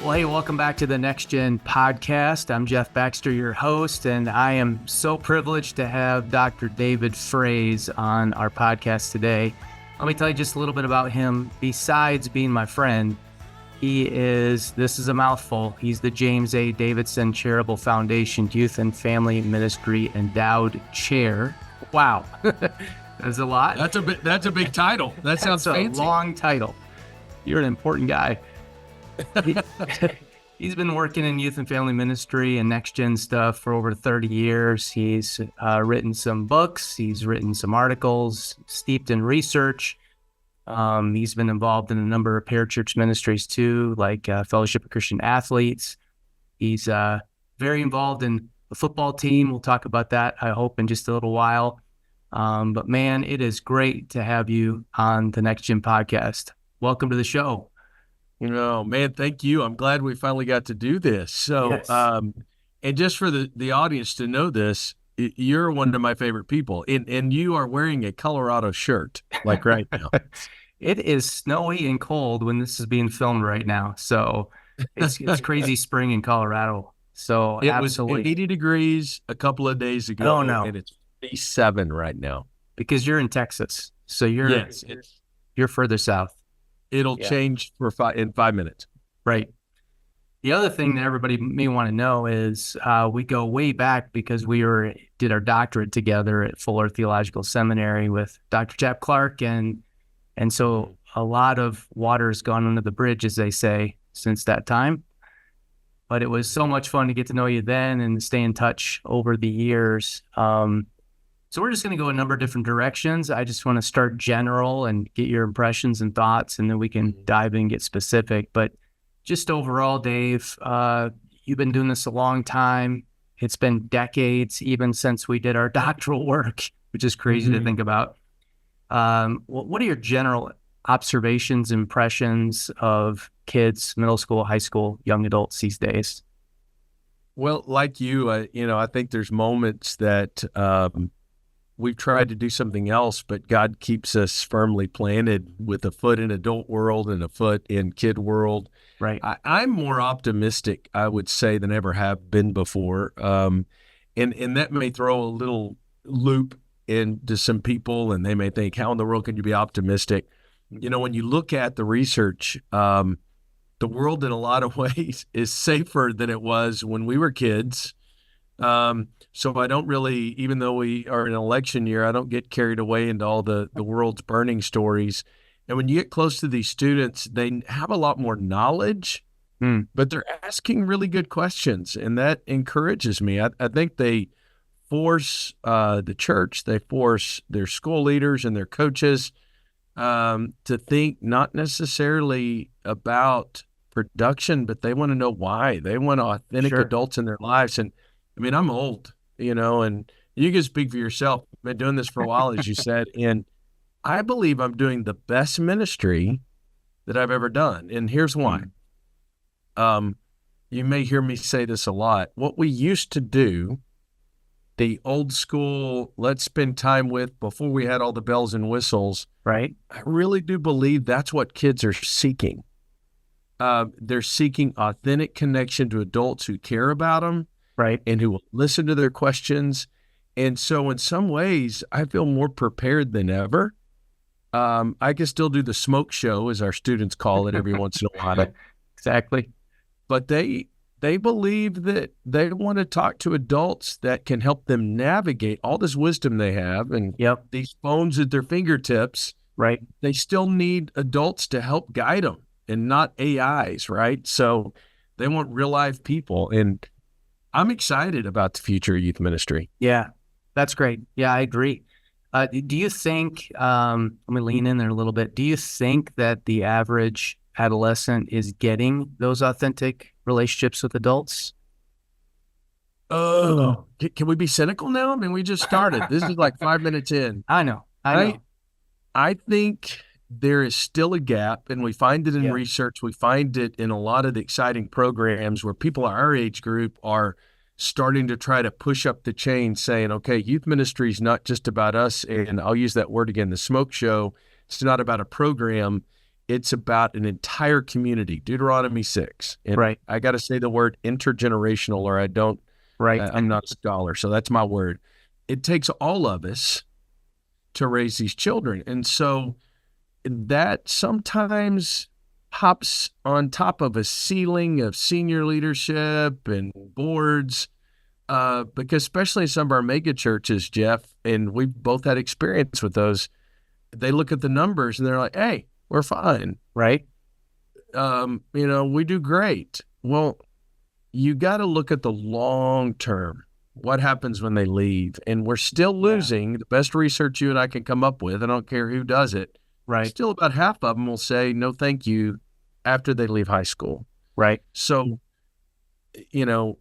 Well, hey, welcome back to the NextGen podcast. I'm Jeff Baxter, your host, and I am so privileged to have Dr. David Fraze on our podcast today. Let me tell you just a little bit about him. Besides being my friend, this is a mouthful, he's the James A. Davidson Charitable Foundation Youth and Family Ministry Endowed Chair. Wow, that's a lot. That's a big title. That sounds fancy. That's a long title. You're an important guy. He's been working in youth and family ministry and NextGen stuff for over 30 years. He's written some books. He's written some articles, steeped in research. He's been involved in a number of parachurch ministries too, like Fellowship of Christian Athletes. He's very involved in the football team. We'll talk about that, I hope, in just a little while. But man, it is great to have you on the NextGen podcast. Welcome to the show. Man, thank you. I'm glad we finally got to do this. So, Yes. And just for the audience to know this, you're one of my favorite people, and you are wearing a Colorado shirt, like right now. It is snowy and cold when this is being filmed right now. So it's crazy spring in Colorado. So It absolutely. was 80 degrees a couple of days ago, Oh, no. and it's 57 right now. Because you're in Texas. So you're further south. It'll change in 5 minutes. Right. The other thing that everybody may want to know is we go way back because we did our doctorate together at Fuller Theological Seminary with Dr. Chap Clark. And so a lot of water has gone under the bridge, as they say, since that time. But it was so much fun to get to know you then and stay in touch over the years. So we're just going to go a number of different directions. I just want to start general and get your impressions and thoughts, and then we can dive in and get specific. But just overall, Dave, you've been doing this a long time. It's been decades, even since we did our doctoral work, which is crazy to think about. What are your general observations, impressions of kids, middle school, high school, young adults these days? Well, like you, I think there's moments that we've tried to do something else, but God keeps us firmly planted with a foot in adult world and a foot in kid world. Right. I'm more optimistic, I would say, than ever have been before. And that may throw a little loop into some people, and they may think, how in the world can you be optimistic? When you look at the research, the world in a lot of ways is safer than it was when we were kids. So I don't really, even though we are in an election year, I don't get carried away into all the world's burning stories. And when you get close to these students, they have a lot more knowledge, but they're asking really good questions. And that encourages me. I think they force the church, they force their school leaders and their coaches to think not necessarily about production, but they want to know why. They want authentic adults in their lives. And I'm old, and you can speak for yourself. I've been doing this for a while, as you said, and I believe I'm doing the best ministry that I've ever done. And here's why. You may hear me say this a lot. What we used to do, the old school, let's spend time with before we had all the bells and whistles. Right. I really do believe that's what kids are seeking. They're seeking authentic connection to adults who care about them. Right. And who will listen to their questions. And so in some ways, I feel more prepared than ever. I can still do the smoke show, as our students call it, every once in a while. Exactly. But they believe that they want to talk to adults that can help them navigate all this wisdom they have and these phones at their fingertips. Right. They still need adults to help guide them and not AIs, right? So they want real life people. And I'm excited about the future of youth ministry. Yeah, that's great. Yeah, I agree. Do you think, let me lean in there a little bit. Do you think that the average adolescent is getting those authentic relationships with adults? Oh, can we be cynical now? We just started. This is like 5 minutes in. I know. I think there is still a gap, and we find it in research. We find it in a lot of the exciting programs where people our age group are starting to try to push up the chain, saying, okay, youth ministry is not just about us, and I'll use that word again, the smoke show. It's not about a program. It's about an entire community, Deuteronomy 6. And Right. I got to say the word intergenerational, or I don't, Right. I'm not a scholar, so that's my word. It takes all of us to raise these children. And so that sometimes pops on top of a ceiling of senior leadership and boards, because especially in some of our mega churches, Jeff, and we've both had experience with those, they look at the numbers and they're like, hey, we're fine. Right. We do great. Well, you got to look at the long term. What happens when they leave? And we're still losing the best research you and I can come up with. I don't care who does it. Right. Still about half of them will say no, thank you after they leave high school. Right. So,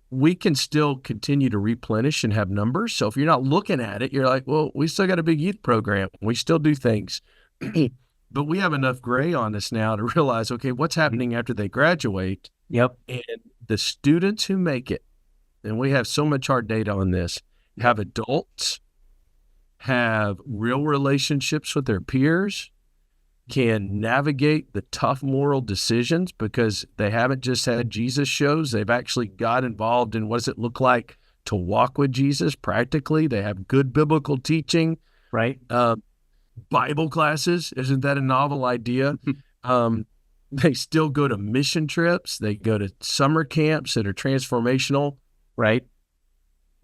we can still continue to replenish and have numbers. So if you're not looking at it, you're like, well, we still got a big youth program. We still do things. But we have enough gray on us now to realize, okay, what's happening after they graduate? Yep. And the students who make it, and we have so much hard data on this, have adults, have real relationships with their peers, can navigate the tough moral decisions because they haven't just had Jesus shows. They've actually got involved in what does it look like to walk with Jesus practically. They have good biblical teaching. Right. Bible classes. Isn't that a novel idea? They still go to mission trips. They go to summer camps that are transformational. Right.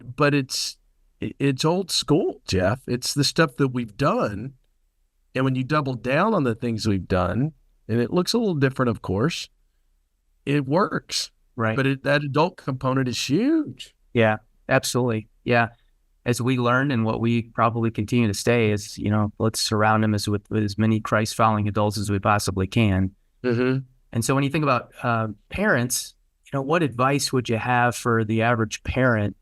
But it's old school, Jeff. It's the stuff that we've done. And when you double down on the things we've done, and it looks a little different, of course, it works. Right. But that adult component is huge. Yeah, absolutely. Yeah. As we learn, and what we probably continue to stay is, let's surround them with as many Christ following adults as we possibly can. Mm-hmm. And so when you think about parents, what advice would you have for the average parent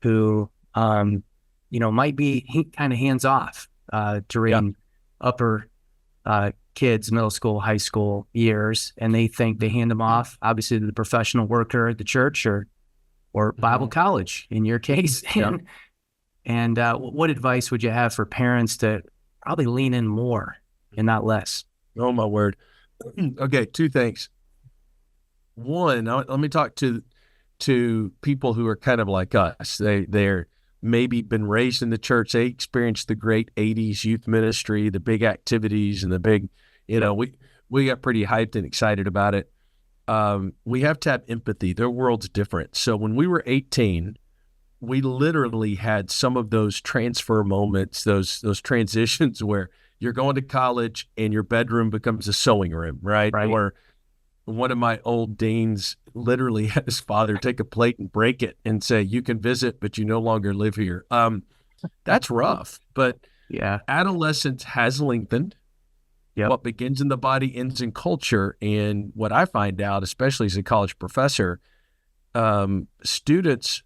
who, might be kind of hands off during upper kids, middle school, high school years, and they think they hand them off, obviously, to the professional worker at the church or Bible college in your case. Yeah. And what advice would you have for parents to probably lean in more and not less? Oh, my word. Okay, two things. One, let me talk to people who are kind of like us. They're maybe been raised in the church. They experienced the great 80s youth ministry, the big activities and the big, we got pretty hyped and excited about it. We have to have empathy. Their world's different. So when we were 18, we literally had some of those transfer moments, those transitions where you're going to college and your bedroom becomes a sewing room, right? Or one of my old deans literally had his father take a plate and break it and say, you can visit, but you no longer live here. That's rough, but adolescence has lengthened. Yep. What begins in the body ends in culture. And what I find out, especially as a college professor, students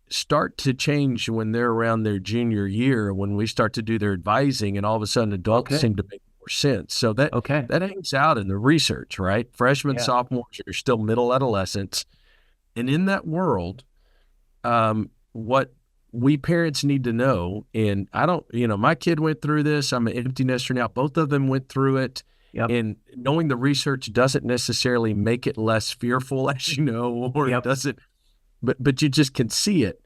start to change when they're around their junior year, when we start to do their advising, and all of a sudden adults seem to make more sense. So that hangs out in the research, right? Freshmen, sophomores are still middle adolescents. And in that world, what we parents need to know, and my kid went through this. I'm an empty nester now. Both of them went through it. Yep. And knowing the research doesn't necessarily make it less fearful, as you know, or it doesn't, but you just can see it.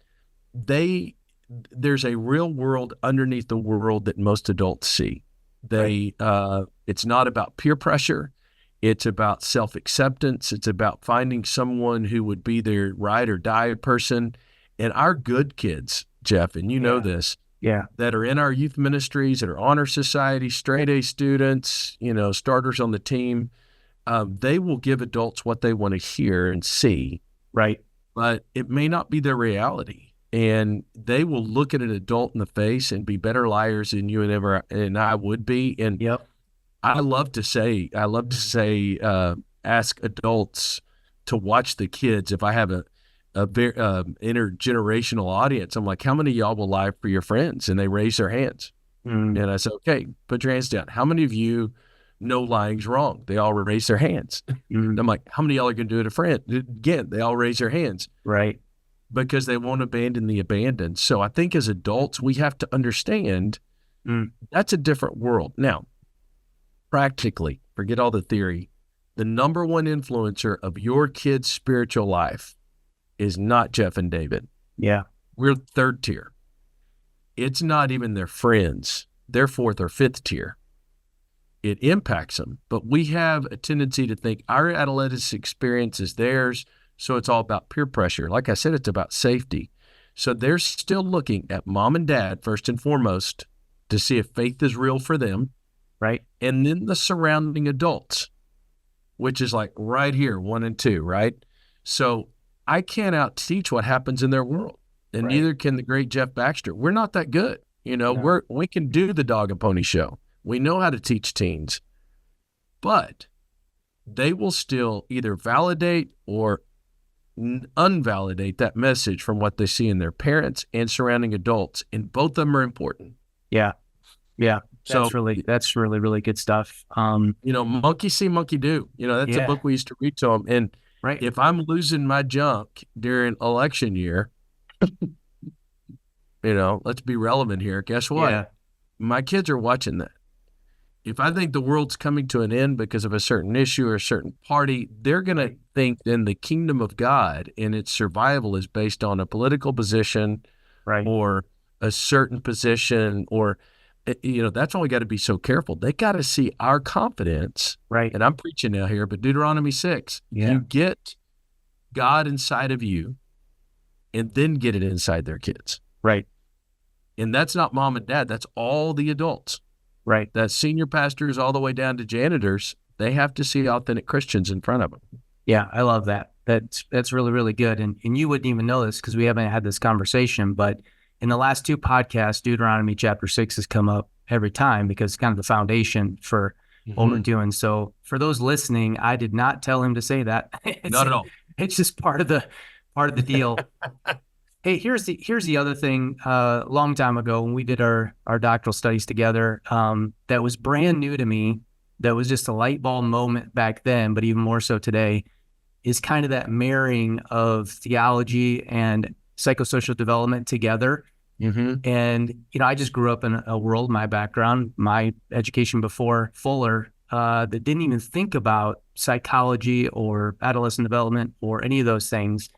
There's a real world underneath the world that most adults see. It's not about peer pressure. It's about self-acceptance. It's about finding someone who would be their ride or die person. And our good kids, Jeff, and you know this, that are in our youth ministries, that are honor society, straight A students, starters on the team, they will give adults what they want to hear and see. Right. But it may not be their reality. And they will look at an adult in the face and be better liars than you and I would be. And I love to say, ask adults to watch the kids. If I have a very intergenerational audience, I'm like, how many of y'all will lie for your friends? And they raise their hands. And I said, okay, put your hands down. How many of you know lying's wrong? They all raise their hands. I'm like, how many of y'all are going to do it to a friend? Again, they all raise their hands. Right. Because they won't abandon the abandoned. So I think as adults, we have to understand that's a different world. Now, practically, forget all the theory. The number one influencer of your kid's spiritual life is not Jeff and David. Yeah. We're third tier. It's not even their friends. They're fourth or fifth tier. It impacts them, but we have a tendency to think our adolescence experience is theirs, so it's all about peer pressure. Like I said, it's about safety. So they're still looking at mom and dad first and foremost to see if faith is real for them, right? And then the surrounding adults, which is like right here, 1 and 2, right? So I can't out teach what happens in their world, and neither can the great Jeff Baxter. We're not that good. We can do the dog and pony show. We know how to teach teens, but they will still either validate or unvalidate that message from what they see in their parents and surrounding adults, and both of them are important. Yeah. That's really, really good stuff. Monkey see, monkey do. That's a book we used to read to them. And if I'm losing my junk during election year, let's be relevant here. Guess what? Yeah. My kids are watching that. If I think the world's coming to an end because of a certain issue or a certain party, they're going to think then the kingdom of God and its survival is based on a political position or a certain position, or, that's why we got to be so careful. They got to see our confidence. Right. And I'm preaching now here, but Deuteronomy 6, you get God inside of you and then get it inside their kids. Right. And that's not mom and dad. That's all the adults. Right. That senior pastors all the way down to janitors, they have to see authentic Christians in front of them. Yeah, I love that. That's really, really good. And you wouldn't even know this because we haven't had this conversation, but in the last 2 podcasts, Deuteronomy chapter 6 has come up every time because it's kind of the foundation for what we're doing. So for those listening, I did not tell him to say that. Not at all. It's just part of the deal. Hey, here's the other thing. A long time ago when we did our doctoral studies together, that was brand new to me, that was just a light bulb moment back then, but even more so today, is kind of that marrying of theology and psychosocial development together. And, I just grew up in a world, my background, my education before Fuller, that didn't even think about psychology or adolescent development or any of those things.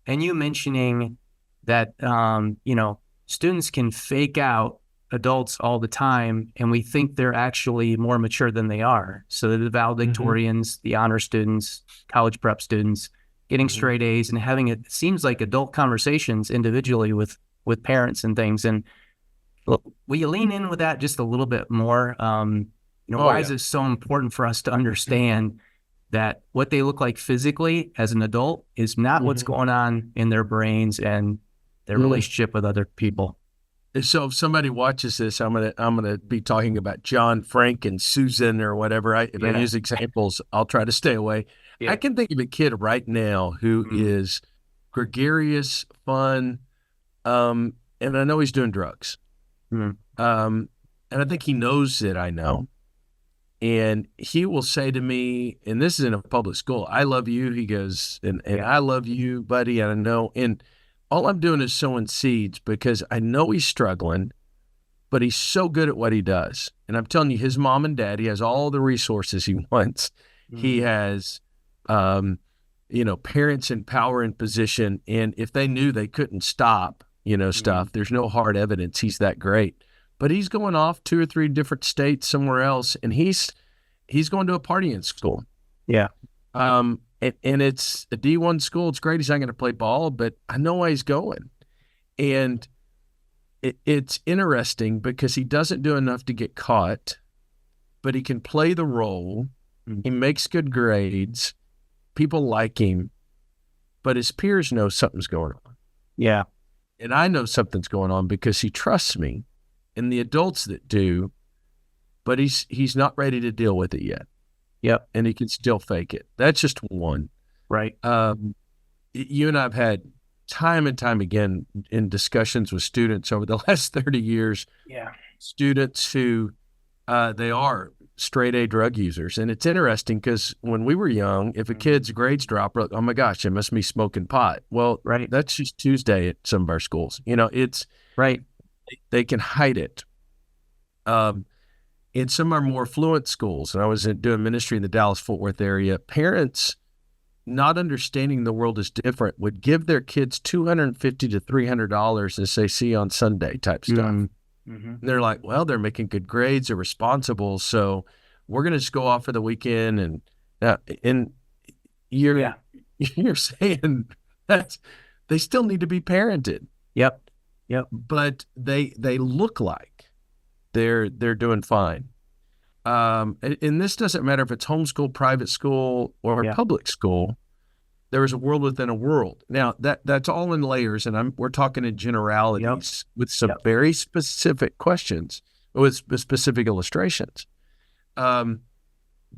And you mentioning that, students can fake out adults all the time, and we think they're actually more mature than they are. So the valedictorians, the honor students, college prep students, getting straight A's and having it seems like adult conversations individually with parents and things. And will you lean in with that just a little bit more? Why is it so important for us to understand that what they look like physically as an adult is not what's going on in their brains and their relationship with other people? So if somebody watches this, I'm gonna be talking about John, Frank, and Susan or whatever. If I use examples, I'll try to stay away. Yeah. I can think of a kid right now who is gregarious, fun, and I know he's doing drugs. And I think he knows that I know. And he will say to me, and this is in a public school, "I love you." He goes, and "I love you, buddy." And I know, and all I'm doing is sowing seeds because I know he's struggling, but he's so good at what he does. And I'm telling you, his mom and dad, he has all the resources he wants. He has, parents in power and position. And if they knew they couldn't stop, stuff, there's no hard evidence he's that great. But he's going off 2 or 3 different states somewhere else, and he's going to a partying school. Yeah. And it's a D1 school. It's great. He's not going to play ball, but I know why he's going. And it's interesting because he doesn't do enough to get caught, but he can play the role. He makes good grades. People like him, but his peers know something's going on. Yeah. And I know something's going on because he trusts me and the adults that do, but he's not ready to deal with it yet. Yep. And he can still fake it. That's just one. Right. You and I have had time and time again in discussions with students over the last 30 years. Yeah. Students who they are straight A drug users. And it's interesting because when we were young, if a kid's grades drop, we're like, "Oh my gosh, they must be smoking pot." Well, right. That's just Tuesday at some of our schools. It's right. They can hide it. in some of our more affluent schools, and I was doing ministry in the Dallas-Fort Worth area, parents, not understanding the world is different, would give their kids $250 to $300 and say, see you on Sunday type stuff. Mm-hmm. And they're like, well, they're making good grades, they're responsible, so we're going to just go off for the weekend. And you're you're saying that they still need to be parented. Yep. But they look like they're doing fine. And this doesn't matter if it's homeschool, private school, or public school. There is a world within a world. Now that's all in layers, and we're talking in generalities with some very specific questions with specific illustrations.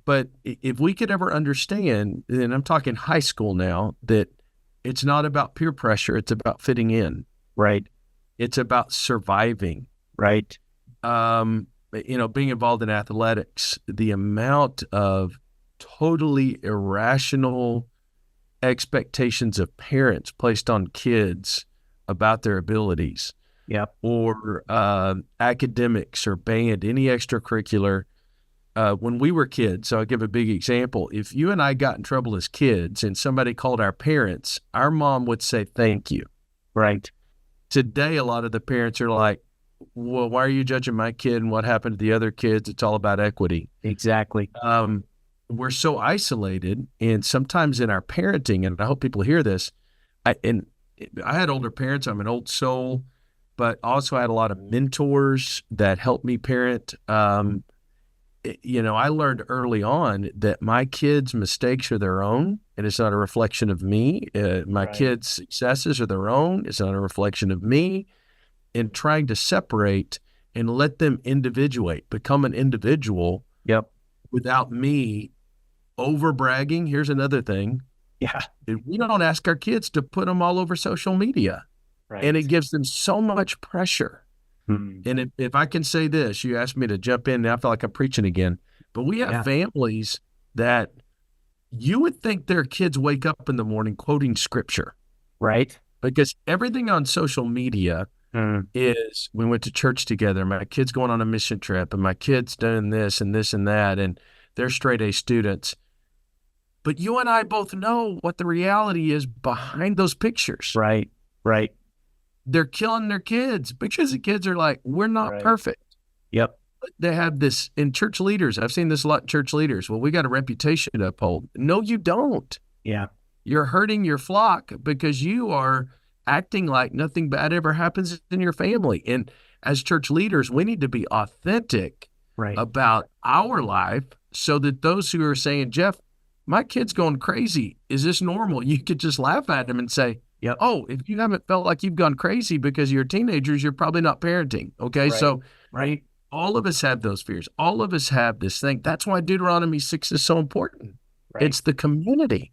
But if we could ever understand, and I'm talking high school now, that it's not about peer pressure, it's about fitting in. Right. It's about surviving. Right. Being involved in athletics, the amount of totally irrational expectations of parents placed on kids about their abilities, or academics or band, any extracurricular. When we were kids, so I'll give a big example. If you and I got in trouble as kids and somebody called our parents, our mom would say, thank you. Right. Today, a lot of the parents are like, well, why are you judging my kid and what happened to the other kids? It's all about equity. Exactly. We're so isolated, and sometimes in our parenting, and I hope people hear this, I had older parents. I'm an old soul, but also I had a lot of mentors that helped me parent. I learned early on that my kids' mistakes are their own, and it's not a reflection of me. My kids' successes are their own. It's not a reflection of me. And trying to separate and let them become an individual without me over bragging. Here's another thing. Yeah. We don't ask our kids to put them all over social media. Right. And it gives them so much pressure. And if I can say this, you asked me to jump in, now I feel like I'm preaching again, but we have families that you would think their kids wake up in the morning quoting scripture. Right. Because everything on social media is, we went to church together, my kid's going on a mission trip, and my kid's doing this and this and that, and they're straight A students. But you and I both know what the reality is behind those pictures. Right. They're killing their kids because the kids are like, we're not perfect. Yep. They have this in church leaders. I've seen this a lot in church leaders. Well, we got a reputation to uphold. No, you don't. Yeah. You're hurting your flock because you are acting like nothing bad ever happens in your family. And as church leaders, we need to be authentic about our life so that those who are saying, Jeff, my kid's going crazy, is this normal? You could just laugh at them and say, oh, if you haven't felt like you've gone crazy because you're teenagers, you're probably not parenting. Okay. So all of us have those fears. All of us have this thing. That's why Deuteronomy 6 is so important. Right. It's the community.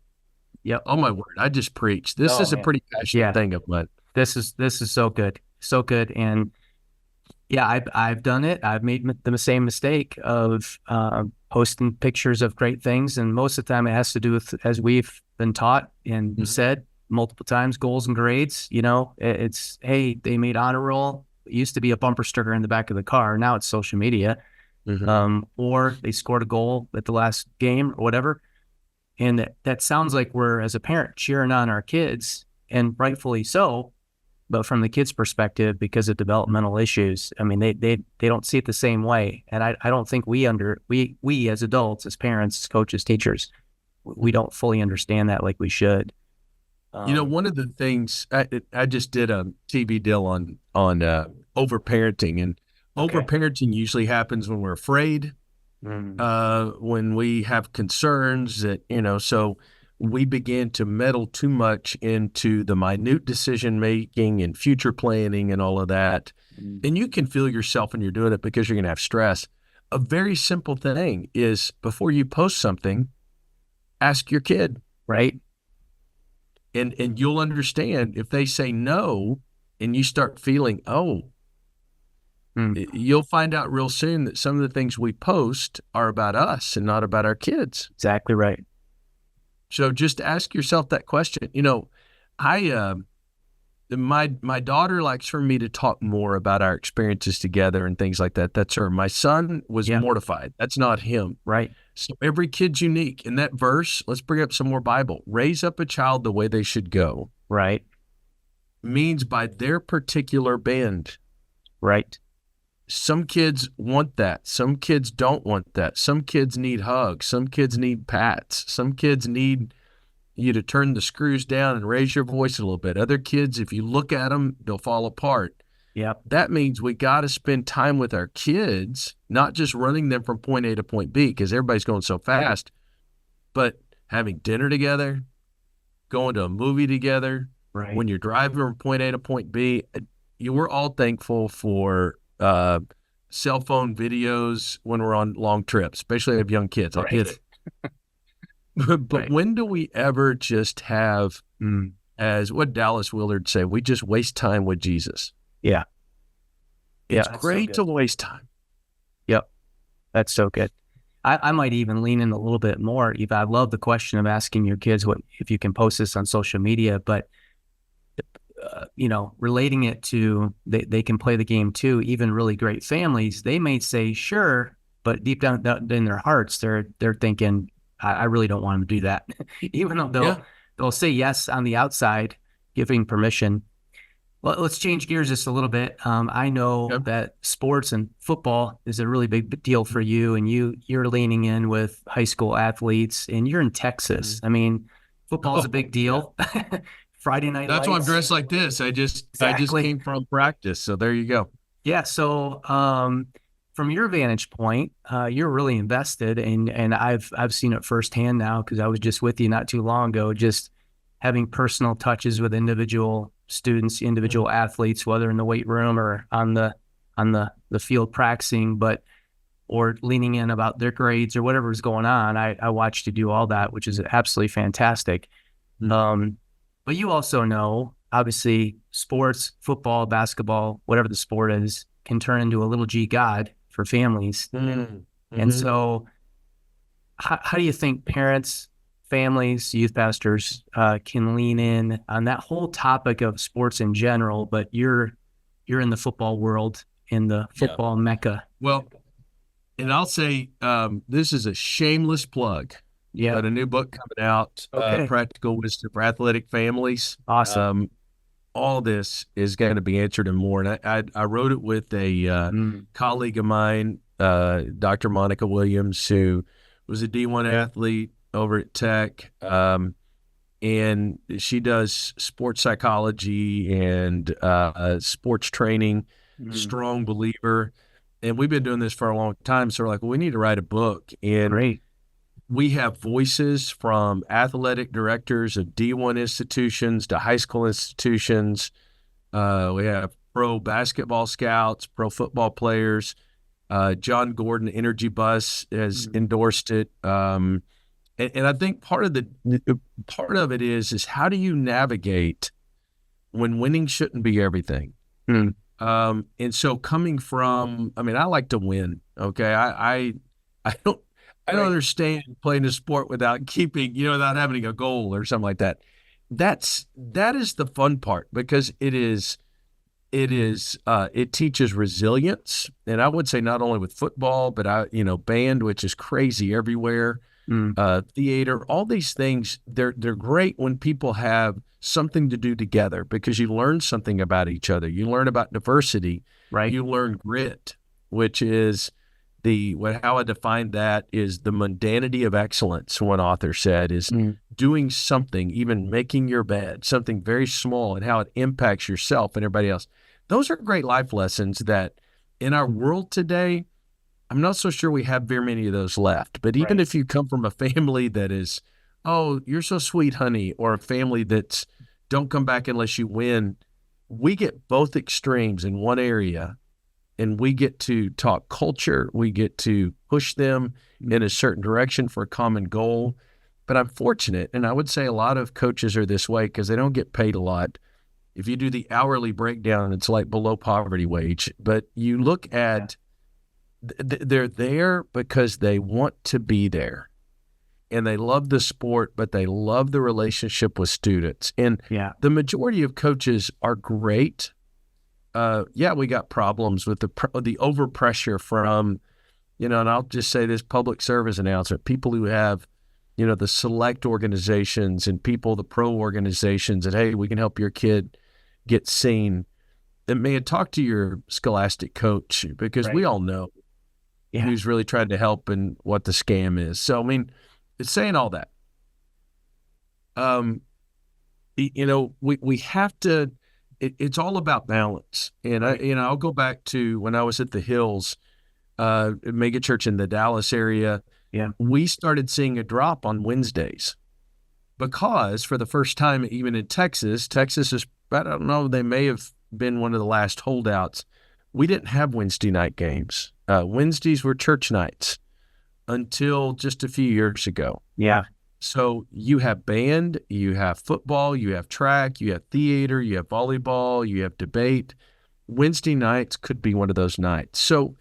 Yep. Oh my word. I just preached. This is a pretty passionate thing of mine. This is so good. So good. And I've done it. I've made the same mistake of posting pictures of great things. And most of the time it has to do with, as we've been taught and said multiple times, goals and grades. It's, hey, they made honor roll. It used to be a bumper sticker in the back of the car. Now it's social media. Or they scored a goal at the last game or whatever. And that sounds like we're, as a parent, cheering on our kids, and rightfully so. But from the kids' perspective, because of developmental issues, I mean, they don't see it the same way. And I don't think we as adults, as parents, as coaches, teachers, we don't fully understand that like we should. One of the things I just did a TV deal on overparenting, and overparenting usually happens when we're afraid, when we have concerns that, so we begin to meddle too much into the minute decision making and future planning and all of that. And you can feel yourself when you're doing it because you're going to have stress. A very simple thing is, before you post something, ask your kid. Right. And you'll understand if they say no and you start feeling, you'll find out real soon that some of the things we post are about us and not about our kids. Exactly right. So just ask yourself that question. my daughter likes for me to talk more about our experiences together and things like that. That's her. My son was Yeah. mortified. That's not him. Right. So every kid's unique. In that verse, let's bring up some more Bible. Raise up a child the way they should go Right. means by their particular bend. Right. Some kids want that. Some kids don't want that. Some kids need hugs. Some kids need pats. Some kids need you to turn the screws down and raise your voice a little bit. Other kids, if you look at them, they'll fall apart. Yep. That means we got to spend time with our kids, not just running them from point A to point B because everybody's going so fast, but having dinner together, going to a movie together. Right. When you're driving from point A to point B, we're all thankful for cell phone videos when we're on long trips, especially if young kids. I get it. But Right. when do we ever just have, Mm. as what Dallas Willard said, we just waste time with Jesus? Yeah. It's that's so great good. to waste time. Yep. That's so good. I might even lean in a little bit more. Eva, I love the question of asking your kids what if you can post this on social media, but relating it to they can play the game too. Even really great families, they may say sure, but deep down in their hearts, they're thinking, I really don't want them to do that, even though they'll say yes on the outside, giving permission. Well, let's change gears just a little bit. I know that sports and football is a really big deal for you, and you're leaning in with high school athletes, and you're in Texas. I mean, football is a big deal. Friday night That's lights. why I'm dressed like this. I just came from practice, so there you go. Yeah. So, from your vantage point, you're really invested, and I've seen it firsthand now because I was just with you not too long ago, just having personal touches with individual students, individual athletes, whether in the weight room or on the field practicing, or leaning in about their grades or whatever's going on. I watched you do all that, which is absolutely fantastic. But you also know, obviously, sports, football, basketball, whatever the sport is, can turn into a little G God for families. And so how do you think parents, families, youth pastors can lean in on that whole topic of sports in general, but you're in the football world, in the football mecca? Well, and I'll say this is a shameless plug. Yeah. But a new book coming out, Practical Wisdom for Athletic Families. Awesome. All this is going to be answered and more. And I wrote it with a colleague of mine, Dr. Monica Williams, who was a D1 athlete over at Tech. And she does sports psychology and sports training, strong believer. And we've been doing this for a long time. So we're like, well, we need to write a book. And great. We have voices from athletic directors of D1 institutions to high school institutions. We have pro basketball scouts, pro football players. John Gordon Energy Bus has endorsed it. And I think part of it is how do you navigate when winning shouldn't be everything? And so coming from, I mean, I like to win. Okay. I don't understand playing a sport without without having a goal or something like that. That is the fun part because it teaches resilience. And I would say not only with football, but band, which is crazy everywhere, theater, all these things, they're great when people have something to do together because you learn something about each other. You learn about diversity, right? You learn grit, which is how I define that is the mundanity of excellence. One author said is doing something, even making your bed, something very small, and how it impacts yourself and everybody else. Those are great life lessons that in our world today, I'm not so sure we have very many of those left. But even if you come from a family that is, oh, you're so sweet, honey, or a family that's don't come back unless you win, we get both extremes in one area. And we get to talk culture. We get to push them in a certain direction for a common goal. But I'm fortunate, and I would say a lot of coaches are this way because they don't get paid a lot. If you do the hourly breakdown, it's like below poverty wage. But you look at, they're there because they want to be there. and they love the sport, but they love the relationship with students. And Yeah. the majority of coaches are great. We got problems with the overpressure from, and I'll just say this public service announcement, people who have, the select organizations and the pro organizations that, hey, we can help your kid get seen. And man, talk to your scholastic coach, because we all know who's really trying to help and what the scam is. So, I mean, it's saying all that. We have to, it's all about balance. And I'll go back to when I was at the Hills, mega church in the Dallas area. Yeah. We started seeing a drop on Wednesdays because for the first time, even in Texas is, I don't know, they may have been one of the last holdouts. We didn't have Wednesday night games. Wednesdays were church nights until just a few years ago. Yeah. So you have band, you have football, you have track, you have theater, you have volleyball, you have debate. Wednesday nights could be one of those nights. So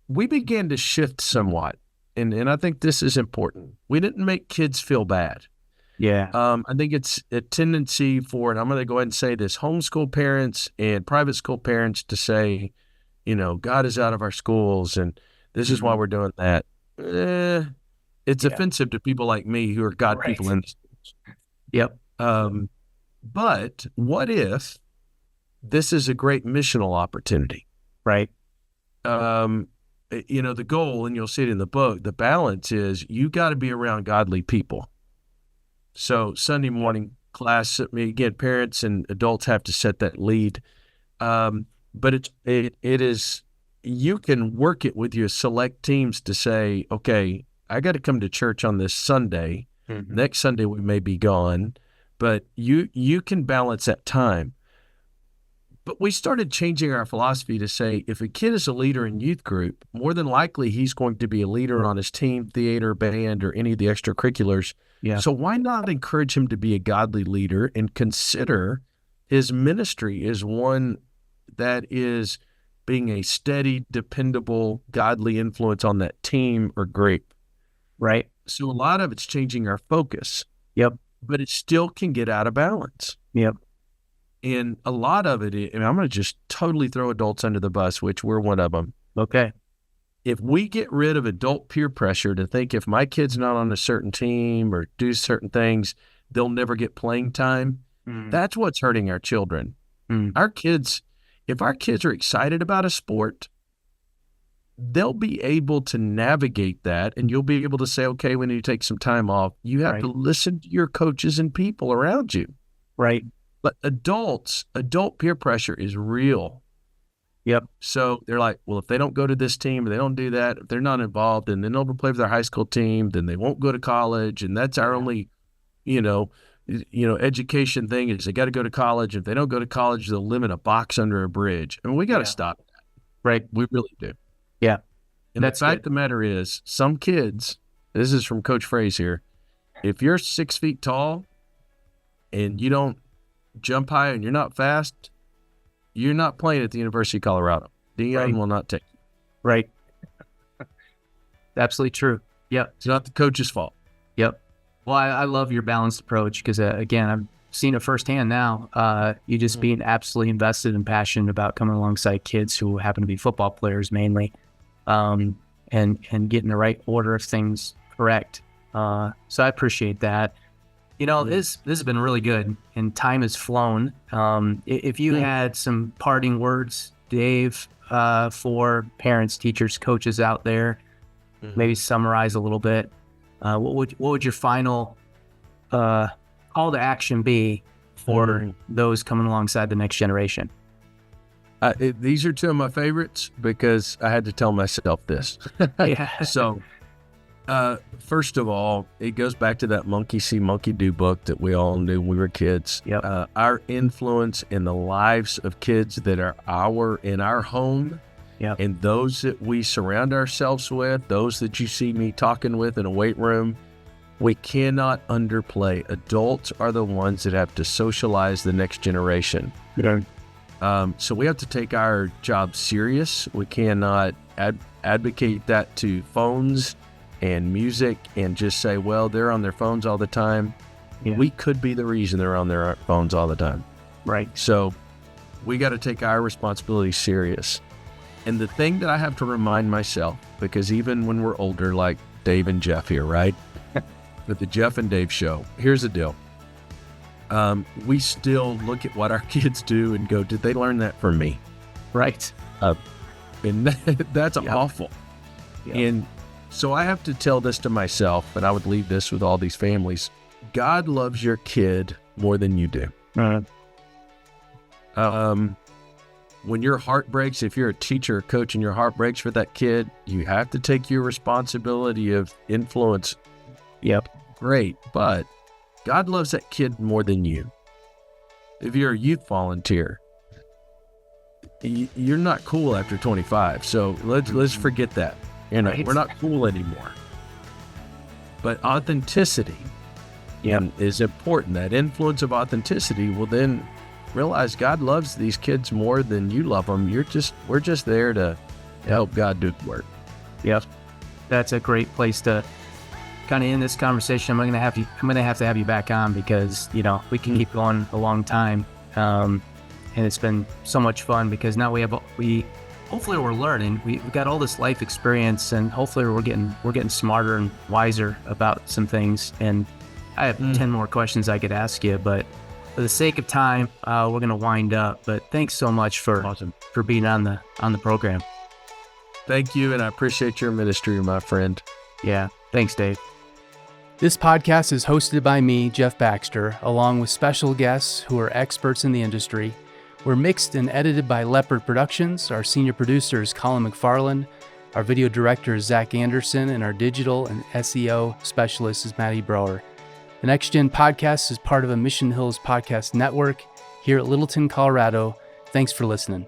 we began to shift somewhat. And I think this is important. We didn't make kids feel bad. Yeah. I think it's a tendency for, and I'm going to go ahead and say this, homeschool parents and private school parents to say, God is out of our schools and this is why we're doing that. It's offensive to people like me who are God people in the schools. Yep. But what if this is a great missional opportunity? Right. The goal, and you'll see it in the book, the balance is you got to be around godly people. So Sunday morning class, again, parents and adults have to set that lead. But it is, you can work it with your select teams to say, okay, I got to come to church on this Sunday. Mm-hmm. Next Sunday we may be gone, but you can balance that time. But we started changing our philosophy to say, if a kid is a leader in youth group, more than likely he's going to be a leader on his team, theater, band, or any of the extracurriculars. Yeah. So why not encourage him to be a godly leader and consider his ministry as one that is being a steady, dependable, godly influence on that team or group? Right. So a lot of it's changing our focus. Yep. But it still can get out of balance. Yep. And a lot of it, and I'm going to just totally throw adults under the bus, which we're one of them. Okay. If we get rid of adult peer pressure to think if my kid's not on a certain team or do certain things, they'll never get playing time, that's what's hurting our children. Our kids, if our kids are excited about a sport, they'll be able to navigate that, and you'll be able to say, okay, we need to take some time off. You have to listen to your coaches and people around you. Right. But adult peer pressure is real. Yep. So they're like, well, if they don't go to this team, or they don't do that, if they're not involved, and then they'll play for their high school team, then they won't go to college. And that's our only, education thing is they got to go to college. If they don't go to college, they'll live in a box under a bridge. And we got to stop that. Right. We really do. Yeah. And the fact of the matter is, some kids, this is from Coach Fraze here, if you're 6 feet tall and you don't jump high and you're not fast, you're not playing at the University of Colorado. D.Min will not take you. Right. Absolutely true. Yep. It's not the coach's fault. Yep. Well, I love your balanced approach because, again, I've seen it firsthand now. You just being absolutely invested and passionate about coming alongside kids who happen to be football players mainly, and getting the right order of things correct. So I appreciate that. This has been really good, and time has flown. If you had some parting words, Dave, for parents, teachers, coaches out there, maybe summarize a little bit. What would your final call to action be for those coming alongside the next generation? These are two of my favorites because I had to tell myself this. Yeah. So, first of all, it goes back to that monkey see, monkey do book that we all knew when we were kids. Yep. Our influence in the lives of kids that are in our home, and those that we surround ourselves with, those that you see me talking with in a weight room, we cannot underplay. Adults are the ones that have to socialize the next generation. So we have to take our job serious. We cannot advocate that to phones and music and just say, well, they're on their phones all the time. Yeah. We could be the reason they're on their phones all the time. Right. So we got to take our responsibility serious. And the thing that I have to remind myself, because even when we're older, like Dave and Jeff here, right? With the Jeff and Dave show, here's the deal. We still look at what our kids do and go, did they learn that from me? Right. And that's awful. Yep. And so I have to tell this to myself, and I would leave this with all these families. God loves your kid more than you do. When your heart breaks, if you're a teacher or coach and your heart breaks for that kid, you have to take your responsibility of influence. Yep. Great. But God loves that kid more than you. If you're a youth volunteer, you're not cool after 25. So let's forget that. Right. We're not cool anymore. But authenticity is important. That influence of authenticity will then realize God loves these kids more than you love them. We're just there to help God do the work. Yep. That's a great place to kind of end this conversation. I'm gonna have to have you back on because we can keep going a long time. And it's been so much fun because now hopefully we're learning. We've got all this life experience, and hopefully we're getting smarter and wiser about some things. And I have 10 more questions I could ask you, but for the sake of time, we're going to wind up. But thanks so much for being on the program. Thank you, and I appreciate your ministry, my friend. Yeah, thanks, Dave. This podcast is hosted by me, Jeff Baxter, along with special guests who are experts in the industry. We're mixed and edited by Leopard Productions. Our senior producer is Colin McFarland. Our video director is Zach Anderson, and our digital and SEO specialist is Maddie Brower. The NextGen podcast is part of a Mission Hills podcast network here at Littleton, Colorado. Thanks for listening.